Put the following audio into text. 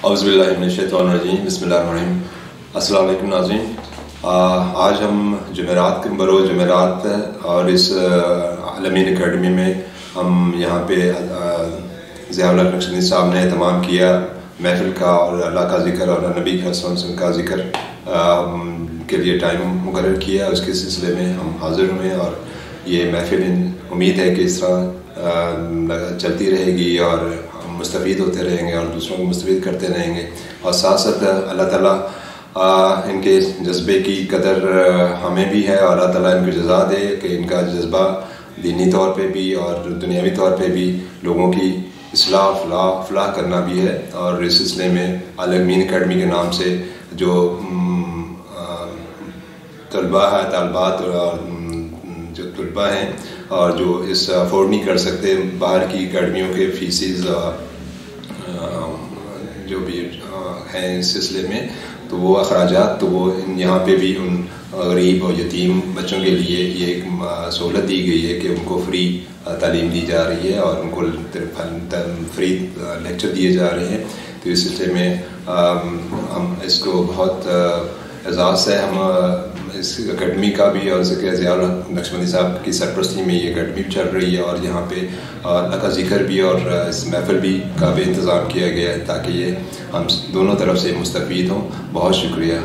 औज़ुबिल्लाहिमिनश्शैतानिर्रजीम बिस्मिल्लाहिर्रहमानिर्रहीम। अस्सलाम वालेकुम नाज़रीन। आज हम जुमेरात के बरोज़ जुमेरात और इस अलमीन अकेडमी में हम यहाँ पे ज़ियाउल हक़ नक्शबंदी साहब ने तमाम किया महफ़िल का और अल्लाह का ज़िक्र और नबी का का ज़िक्र के लिए टाइम मुकर्रर किया। उसके सिलसिले में हम हाज़िर हुए और ये महफ़िल उम्मीद है कि इस तरह चलती रहेगी और मुस्तफ़ीद होते रहेंगे और दूसरों को मुस्तफ़ीद करते रहेंगे। और साथ साथ अल्लाह ताला इनके जज्बे की कदर हमें भी है और अल्लाह ताला इनको जज़ा दे कि इनका जज्बा दीनी तौर पे भी और दुनियावी तौर पे भी लोगों की इस्लाह फलाह करना भी है। और इस सिलसिले में अलमीन अकेडमी के नाम से जो तलबा है तालबात और जो तलबा हैं और जो इस अफोर्ड नहीं कर सकते बाहर की अकेडमियों के फीसिस जो भी हैं इस सिलसिले में, तो वो अखराजात तो वो यहाँ पे भी उन गरीब और यतीम बच्चों के लिए ये एक सहूलत दी गई है कि उनको फ्री तालीम दी जा रही है और उनको फ्री लेक्चर दिए जा रहे हैं। तो इस सिलसिले में हम इसको बहुत एजाज़ से हम इस अकेडमी का भी और ज़ियाउल हक़ नक्शबंदी साहब की सरपरस्ती में ये अकेडमी चल रही है और यहाँ पे अल्लाह का ज़िक्र भी और इस महफ़िल भी का भी इंतज़ाम किया गया है ताकि ये हम दोनों तरफ से मुस्तफ़ीद हों। बहुत शुक्रिया।